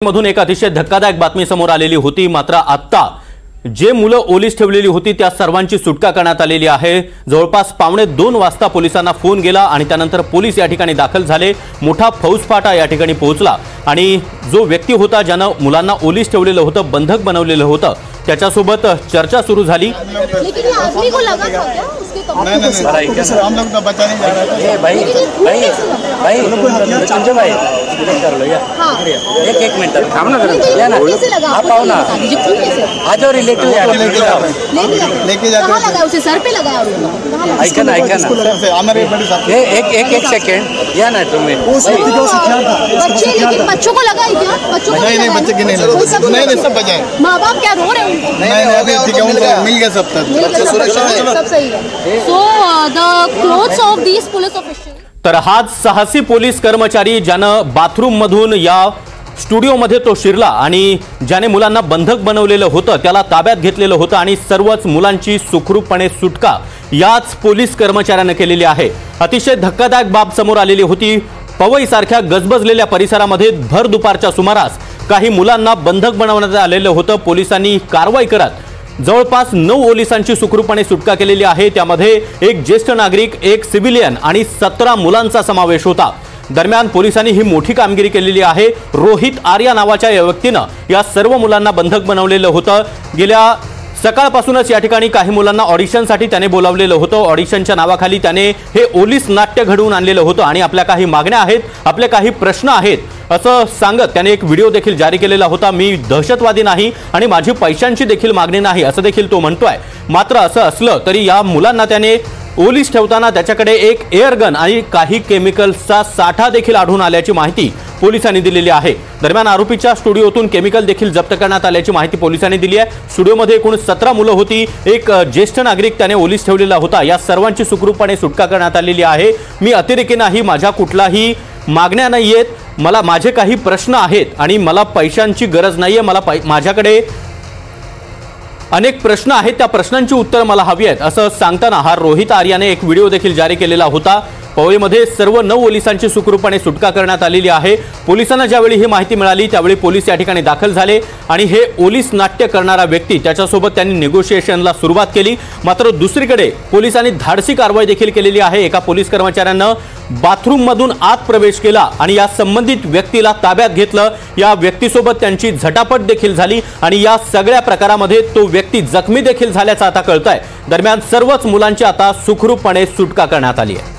मधून एक अतिशय धक्कादायक बातमी समोर आलेली होती। मात्र आता जे मुलं ओलीस ठेवलेली होती त्या सर्वांची सुटका करण्यात आलेली आहे। जवळपास 1:15 वाजता पोलिसांना फोन गेला आणि त्यानंतर पोलीस या ठिकाणी दाखल झाले। मोठा फौजफाटा या ठिकाणी पोहोचला आणि जो व्यक्ती होता ज्यानं मुलांना ओलीस ठेवलेलं होतं, बंधक बनवलेलं होतं, त्याच्यासोबत चर्चा सुरू झाली। लेकिन ये आदमी को लगा था क्या उसके कपड़े? नहीं सर, हम लोग तो बचा नहीं जा रहे थे। भाई संजय भाई कर लो यार। हाँ। एक मिनट काम ना करो ना, आप आओ ना, आ जाओ रिलेटिव लेके जाते कहाँ लगा उसे? सर पे लगाया उसने? ऐका ना हमारे बड़ी साहब एक सेकंड या ना तुम्हें बच्चे, लेकिन बच्चों को लगा क्या? बच्चों को नहीं बच्चे की नहीं नहीं सब बचाए। माँ बाप क्या रो रहे हैं? नहीं अभी ठीक है, उनको मिल गया सब तक सब सही है। So the clothes of these police officials. तर हाच साहसी पोलीस कर्मचारी ज्यानं बाथरूम मधून या स्टुडिओमध्ये तो शिरला आणि ज्याने मुलांना बंधक बनवलेलं होतं त्याला ताब्यात घेतलेलं होतं आणि सर्वच मुलांची सुखरूपपणे सुटका याच पोलीस कर्मचाऱ्याने केलेली आहे। अतिशय धक्कादायक बाब समोर आलेली होती। पवई सारख्या गजबजलेल्या परिसरामध्ये भर दुपारच्या सुमारास काही मुलांना बंधक बनवण्यात आलेलं होतं। पोलिसांनी कारवाई करत जवळपास 9 पोलिसांची सुखरूपपणे सुटका केलेली आहे। त्यामध्ये एक ज्येष्ठ नागरिक, एक सिव्हिलियन आणि 17 मुलांचा समावेश होता। दरम्यान पोलिसांनी ही मोठी कामगिरी केलेली आहे। रोहित आर्या नावाच्या या व्यक्तीनं या सर्व मुलांना बंधक बनवलेलं होतं। गेल्या सकाळपासूनच या ठिकाणी काही मुलांना ऑडिशनसाठी त्याने बोलावलेलं होतं। ऑडिशनच्या नावाखाली त्याने हे ओलीस नाट्य घडवून आणलेलं होतं आणि आपल्या काही मागण्या आहेत, आपले काही प्रश्न आहेत असं सांगत त्याने एक व्हिडिओ देखील जारी केलेला होता। मी दहशतवादी नाही आणि माझी पैशांची देखील मागणी नाही असं देखील तो म्हणतोय। मात्र असं असलं तरी या मुलांना त्याने ओलीस ठेवताना त्याच्याकडे एक एअर गन आणि काही केमिकल्सचा साठा देखील आढळून आल्याची माहिती पोलिसांनी दिलेली आहे। दरम्यान आरोपीच्या स्टुडिओतून केमिकल देखील जप्त करण्यात आल्याची माहिती पोलिसांनी दिली आहे। स्टुडिओमध्ये एकूण 17 मुलं होती, एक ज्येष्ठ नागरिक त्याने ओलीस ठेवलेला होता। या सर्वांची सुखरूपपणे सुटका करण्यात आलेली आहे। मी अतिरेकी नाही, माझ्या कुठलाही मागण्या नाहीयेत, मला माझे काही प्रश्न आहेत आणि मला पैशांची गरज नाहीये। माझ्याकडे अनेक प्रश्न आहेत, त्या प्रश्नांची उत्तर मला हवी आहेत असं सांगताना हा रोहित आर्याने एक व्हिडिओ देखील जारी केलेला होता। पवईमध्ये सर्व 9 पोलिसांची सुखरूपपणे सुटका करण्यात आलेली आहे। पोलिसांना ज्यावेळी ही माहिती मिळाली त्यावेळी पोलीस या ठिकाणी दाखल झाले आणि हे ओलीस नाट्य करणारा व्यक्ती त्याच्यासोबत त्यांनी नेगोशिएशनला सुरुवात केली। मात्र दुसरीकडे पोलिसांनी धाडसी कारवाई देखील केलेली आहे। एका पोलीस कर्मचाऱ्यानं बाथरूम मधून आत प्रवेश केला आणि या संबंधित व्यक्तीला ताब्यात घेतलं। या व्यक्तीसोबत त्यांची झटापट देखील झाली आणि या सगळ्या प्रकारामध्ये तो व्यक्ती जखमी देखील झाल्याचं आता कळतंय। दरम्यान सर्वच मुलांची आता सुखरूपपणे सुटका करण्यात आली आहे।